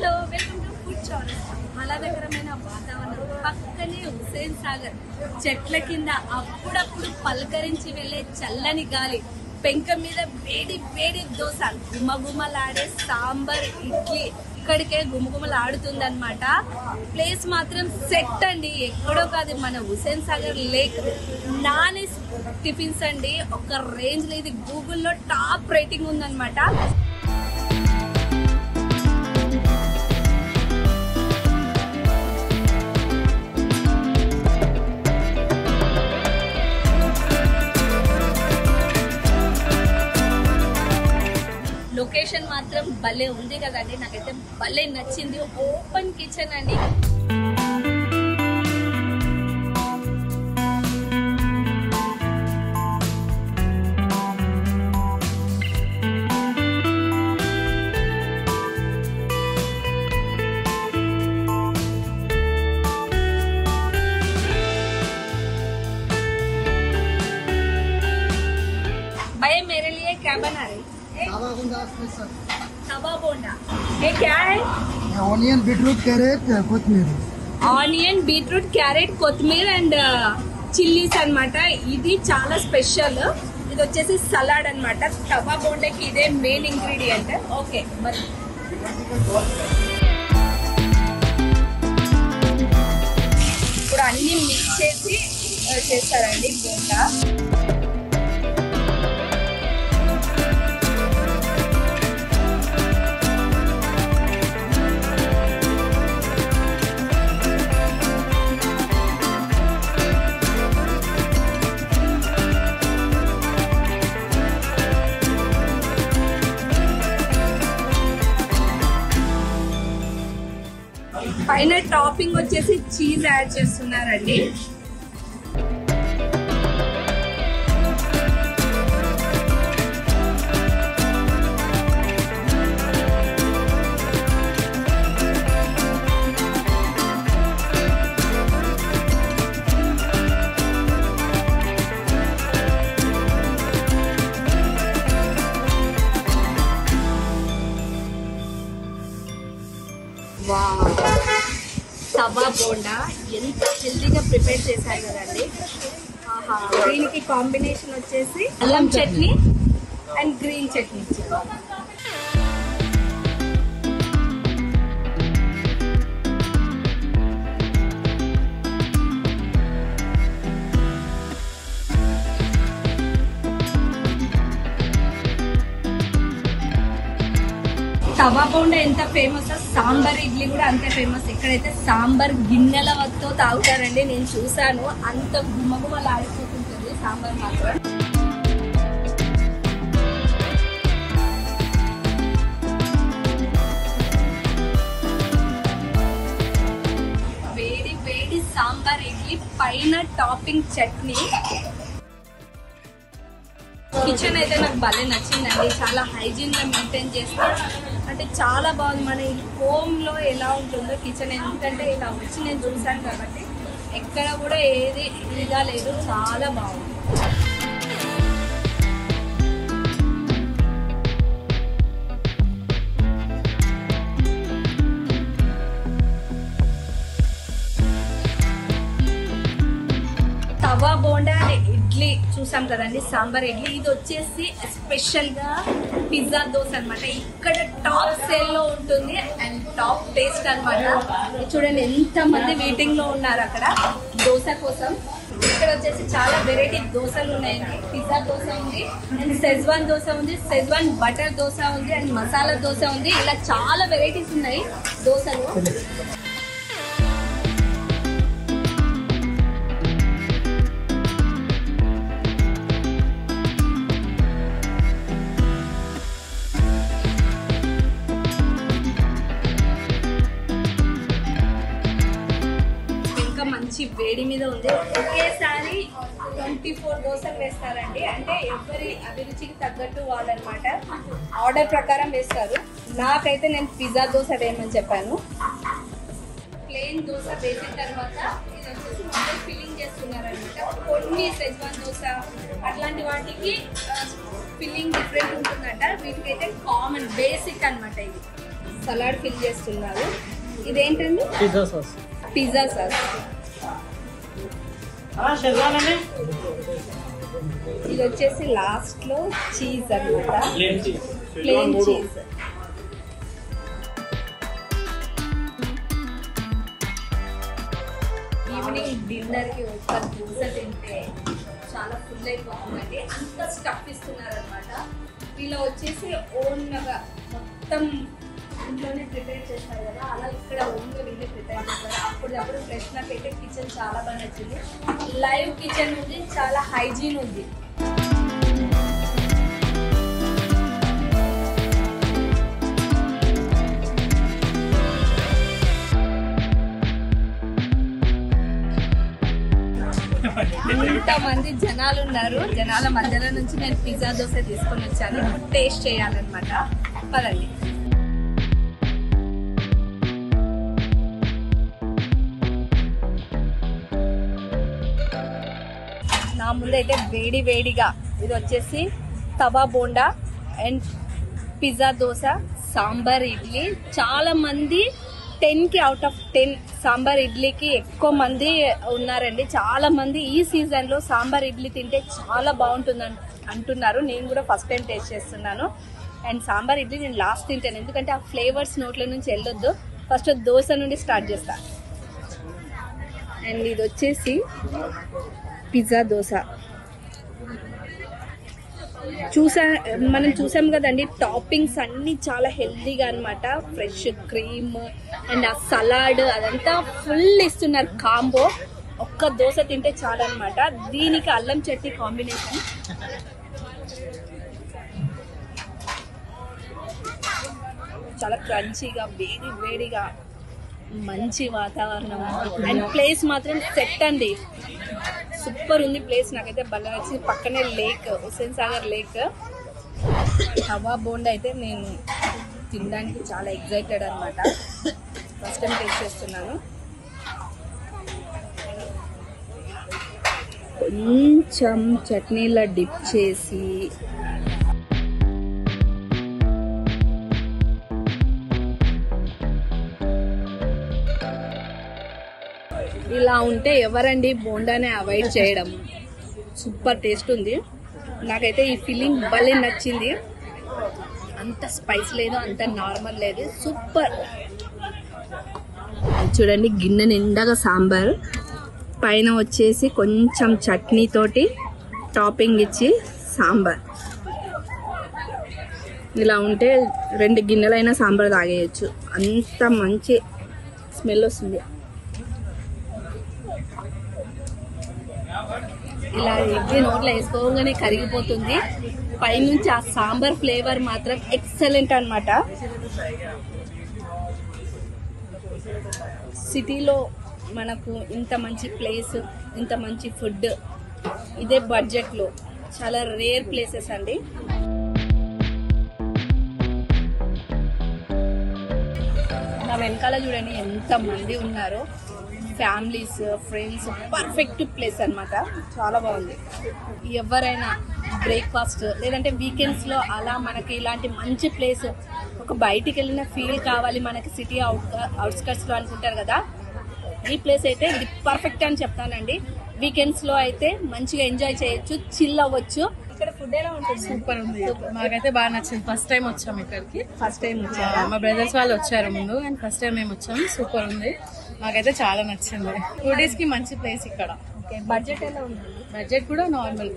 Hello welcome to food చౌరస్తా. ఆహ్లాదకరమైన వాతావరణం, పక్కనే హుస్సేన్ సాగర్, చెట్ల కింద అప్పుడప్పుడు పలకరించి వెళ్లే చల్లని గాలి, పెంక మీద వేడి వేడి దోశ, గుమగుమలాడే సాంబార్ ఇడ్లీ ఇక్కడికే గుమగుమలాడుతుంది అనమాట. ప్లేస్ మాత్రం సెట్ అండి, ఎక్కడో కాదు మన Hussain Sagar lake. Non tiffins అండి, ఒక రేంజ్ లో ఇది గూగుల్లో టాప్ రేటింగ్ ఉందన్నమాట. లొకేషన్ మాత్రం భలే ఉంది కదండి, నాకైతే భలే నచ్చింది. ఓపెన్ కిచెన్ అండి. भैया मेरे लिए क्या बना रहे? तवा बोंडा। ये क्या है? ऑनियन बीटरूट कैरेट कोथमीर. ఆనియన్ బీట్రూట్ క్యారెట్ కొత్తిమీర అండ్ చిల్లీస్ అన్నమాట. ఇది చాలా స్పెషల్. ఇది వచ్చేసి సలాడ్ అన్నమాట. తవా బోండాకి ఇదే మెయిన్ ఇంగ్రీడియంట్. ఓకే, మరి ఇప్పుడు అన్ని మిక్స్ చేసి చేస్తారండి బోండా. పైన టాపింగ్ వచ్చేసి చీజ్ యాడ్ చేస్తున్నారండి. తవా బోండా ఎంత హెల్దీగా ప్రిపేర్ చేశారు కదండి. దీనికి కాంబినేషన్ వచ్చేసి అల్లం చట్నీ అండ్ గ్రీన్ చట్నీ. తవా బోండా ఎంత ఫేమస్, సాంబార్ ఇడ్లీ కూడా అంతే ఫేమస్. ఇక్కడైతే సాంబార్ గిన్నెల వత్తో తాగుతారండి, నేను చూసాను. అంత గుమగుమలాడిపోతుంటుంది సాంబార్ మాత్రం. వేడి వేడి సాంబార్ ఇడ్లీ, పైన టాపింగ్ చట్నీ. కిచెన్ అయితే నాకు భలే నచ్చిందండి, చాలా హైజీన్ గా మెయింటైన్ చేస్తారు. అంటే చాలా బాగుంది. మన హోమ్ లో ఎలా ఉంటుందో కిచెన్, ఎందుకంటే ఇలా వచ్చి నేను చూసాను కాబట్టి ఎక్కడ కూడా ఏది ఇదిగా లేదు, చాలా బాగుంది. తవా బోండా ఇడ్లీ చూసాం కదండి, సాంబార్ ఇడ్లీ. ఇది వచ్చేసి స్పెషల్ గా పిజ్జా దోశ అనమాట. ఇక్కడ టాప్ సేల్ లో ఉంటుంది అండ్ టాప్ టేస్ట్ అనమాట. చూడండి ఎంత మంది వెయిటింగ్ లో ఉన్నారు అక్కడ దోశ కోసం. ఇక్కడ వచ్చేసి చాలా వెరైటీ దోశలు ఉన్నాయండి. పిజ్జా దోశ ఉంది అండ్ సెజ్వాన్ దోశ ఉంది, సెజ్వాన్ బటర్ దోశ ఉంది అండ్ మసాలా దోశ ఉంది. ఇలా చాలా వెరైటీస్ ఉన్నాయి దోశలు. మంచి వేడి మీద ఉంది. ఒకేసారి 24 దోశలు వేస్తారండి. అంటే ఎవరి అభిరుచికి తగ్గట్టు వాళ్ళనమాట ఆర్డర్ ప్రకారం వేస్తారు. నాకైతే నేను పిజ్జా దోశ వేయమని చెప్పాను. ప్లెయిన్ దోశ వేసిన తర్వాత ఇది వచ్చేసి మొత్తం ఫిల్లింగ్ చేస్తున్నారనమాట. కొన్ని సెజ్వాన్ దోశ అట్లాంటి వాటికి ఫిల్లింగ్ డిఫరెంట్ ఉంటుందంట. వీటికైతే కామన్ బేసిక్ అనమాట ఇది. సలాడ్ ఫిల్ చేస్తున్నారు. ఇదేంటండి? Pizza sauce. Pizza sauce. ఇది వచ్చేసి లాస్ట్ లో చీజ్ అన్నమాట, ప్లేన్ చీజ్. ఈవినింగ్ డిన్నర్ కి ఒక దోశ తింటే చాలా ఫుల్ అయిపోతుందండి, అంత స్టఫ్ ఇస్తున్నారు అనమాట. వీళ్ళు వచ్చేసి ఓన్గా మొత్తం ఇంట్లోనే ప్రిపేర్ చేస్తారు కదా, అలా ఇక్కడ ఓన్గా వీళ్ళే ప్రిపేర్ చేస్తారు. అప్పుడప్పుడు ఫ్రెష్ నాకైతే కిచెన్ చాలా బాగా నచ్చింది. లైవ్ కిచెన్ ఉంది, చాలా హైజీన్ ఉంది. ఇంతమంది జనాలు ఉన్నారు, జనాల మధ్యలో నుంచి నేను పిజ్జా దోశ తీసుకొని వచ్చాను. ఇప్పుడు టేస్ట్ చేయాలన్నమాట. పదండి. నా ముందైతే వేడి వేడిగా ఇది వచ్చేసి తవా బోండా అండ్ పిజ్జా దోశ, సాంబార్ ఇడ్లీ. చాలా మంది 10కి అవుట్ ఆఫ్ 10 సాంబార్ ఇడ్లీకి ఎక్కువ మంది ఉన్నారండి. చాలా మంది ఈ సీజన్లో సాంబార్ ఇడ్లీ తింటే చాలా బాగుంటుంది అంటున్నారు. నేను కూడా ఫస్ట్ టైం టేస్ట్ చేస్తున్నాను. అండ్ సాంబార్ ఇడ్లీ నేను లాస్ట్ తింటాను, ఎందుకంటే ఆ ఫ్లేవర్స్ నోట్ల నుంచి వెళ్ళొద్దు. ఫస్ట్ దోశ నుండి స్టార్ట్ చేస్తాను. అండ్ ఇది వచ్చేసి పిజ్జా దోశ. మనం చూసాం కదండి, టాపింగ్స్ అన్ని చాలా హెల్దీగా అన్నమాట. ఫ్రెష్ క్రీమ్ అండ్ ఆ సలాడ్ అదంతా ఫుల్ ఇస్తున్నారు కాంబో. ఒక్క దోశ తింటే చాలా అన్నమాట. దీనికి అల్లం చట్నీ కాంబినేషన్. చాలా క్రంచీగా, వేడి వేడిగా, మంచి వాతావరణం. అండ్ ప్లేస్ మాత్రం సెట్ అండి, సూపర్ ఉంది ప్లేస్. నాకైతే భలే నచ్చింది. పక్కనే లేక్, హుస్సేన్ సాగర్ లేక్. తవా బోండా అయితే నేను తినడానికి చాలా ఎగ్జైటెడ్ అనమాట. ఫస్ట్ టైం టేస్ట్ చేస్తున్నాను. కొంచెం చట్నీలో డిప్ చేసి ఇలా ఉంటే ఎవరండి బోండానే అవాయిడ్ చేయడం. సూపర్ టేస్ట్ ఉంది. నాకైతే ఈ ఫీలింగ్ భలే నచ్చింది. అంత స్పైస్ లేదు, అంత నార్మల్ లేదు, సూపర్. చూడండి, గిన్నె నిండాగా సాంబార్, పైన వచ్చేసి కొంచెం చట్నీ తోటి టాపింగ్ ఇచ్చి సాంబార్. ఇలా ఉంటే 2 గిన్నెలైనా సాంబార్ తాగేయచ్చు, అంత మంచి స్మెల్ వస్తుంది. ఇలా ఇడ్లీ నోట్లో వేసుకోగానే కరిగిపోతుంది. పైనుంచి ఆ సాంబార్ ఫ్లేవర్ మాత్రం ఎక్సలెంట్ అన్నమాట. సిటీలో మనకు ఇంత మంచి ప్లేస్, ఇంత మంచి ఫుడ్ ఇదే బడ్జెట్లో చాలా రేర్ ప్లేసెస్ అండి. నా వెనకాల చూడండి ఎంత మంది ఉన్నారో, ఫ్యామిలీస్, ఫ్రెండ్స్. పర్ఫెక్ట్ ప్లేస్ అన్నమాట, చాలా బాగుంది. ఎవరైనా బ్రేక్ఫాస్ట్ లేదంటే వీకెండ్స్లో అలా మనకి ఇలాంటి మంచి ప్లేస్, ఒక బయటికి వెళ్ళిన ఫీల్ కావాలి మనకి సిటీ అవుట్స్కట్స్లో అనుకుంటారు కదా, ఈ ప్లేస్ అయితే ఇది పర్ఫెక్ట్ అని చెప్తానండి. వీకెండ్స్లో అయితే మంచిగా ఎంజాయ్ చేయొచ్చు, చిల్ అవ్వచ్చు. ఇక్కడ ఫుడ్ ఎలా ఉంటుంది? సూపర్ ఉంది, మాకైతే బాగా నచ్చింది. ఫస్ట్ టైం వచ్చాము ఇక్కడికి. ఫస్ట్ టైం వచ్చారా? మా బ్రదర్స్ వాళ్ళు వచ్చారు ముందు, అండ్ ఫస్ట్ టైం మేము వచ్చాము. సూపర్ ఉంది, మాకైతే చాలా నచ్చింది. ఫుడీస్ కి మంచి ప్లేస్ ఇక్కడ. బడ్జెట్ ఎలా ఉంది? బడ్జెట్ కూడా నార్మల్,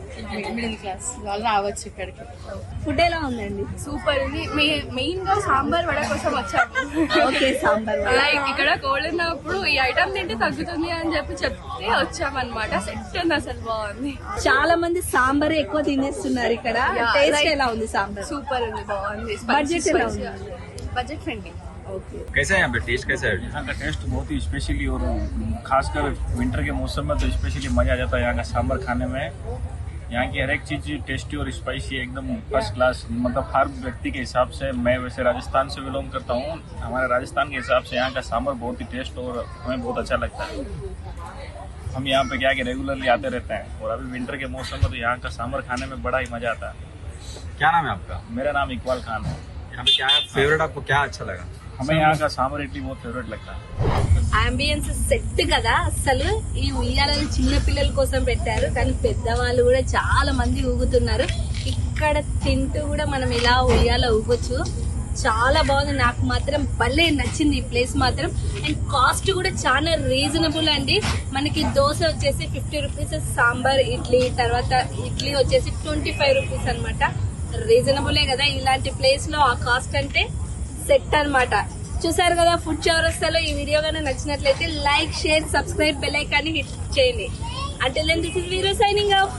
మిడిల్ క్లాస్ వాళ్ళు రావచ్చు ఇక్కడికి. ఫుడ్ ఎలా ఉందండి? సూపర్ ఉంది. మెయిన్ గా సాంబార్ వడ కోసం వచ్చాము. ఓకే, సాంబార్ వడ. లైక్ ఇక్కడ కోల్డ్ ఉన్నప్పుడు ఈ ఐటమ్ తింటే తగ్గుతుంది అని చెప్తే వచ్చామన్నమాట. సెట్ ఉంది, అసలు బాగుంది. చాలా మంది సాంబార్ ఎక్కువ తినేస్తున్నారు ఇక్కడ. టేస్ట్ ఎలా ఉంది? సాంబార్ సూపర్ ఉంది, బాగుంది. బడ్జెట్ ఎలా ఉంది? Budget friendly. कैसा है यहाँ पे टेस्ट? कैसा है? यहाँ का टेस्ट बहुत ही स्पेशली, और खासकर विंटर के मौसम में तो स्पेशली मजा आ जाता है यहाँ का सांभर खाने में। यहाँ की हर एक चीज़ टेस्टी और स्पाइसी एकदम फर्स्ट क्लास। मतलब हर व्यक्ति के हिसाब से, मैं वैसे राजस्थान से बिलोंग करता हूँ, हमारे राजस्थान के हिसाब से यहाँ का सांभर बहुत ही टेस्ट और हमें बहुत अच्छा लगता है। हम यहाँ पे क्या कि रेगुलरली आते रहते हैं, और अभी विंटर के मौसम में तो यहाँ का सांभर खाने में बड़ा ही मजा आता है। क्या नाम है आपका? मेरा नाम इकबाल खान है। यहाँ पे क्या फेवरेट आपको क्या अच्छा लगा? हमें यहाँ का सांबर इडली बहुत फेवरेट लगता है. అంబియన్స్ సెట్ కదా అసలు. ఈ ఉయ్యాలని చిన్న పిల్లల కోసం పెట్టారు కానీ పెద్దవాళ్ళు కూడా చాలా మంది ఊగుతున్నారు. ఇక్కడ తింటూ కూడా మనం ఇలా ఉయ్యాల ఊగొచ్చు. చాలా బాగుంది. నాకు మాత్రం భలే నచ్చింది ఈ ప్లేస్ మాత్రం. అండ్ కాస్ట్ కూడా చాలా రీజనబుల్ అండి. మనకి దోశ వచ్చేసి 50 రూపీస్, సాంబార్ ఇడ్లీ, తర్వాత ఇడ్లీ వచ్చేసి 25 రూపీస్ అనమాట. రీజనబులే కదా ఇలాంటి ప్లేస్ లో ఆ కాస్ట్ అంటే సెట్ అన్నమాట. చూసారు కదా ఫుడ్ చౌరస్తాలో. ఈ వీడియో కనుక నచ్చినట్లయితే like, share, subscribe, bell icon hit చేయండి. Until then this is Veero signing of.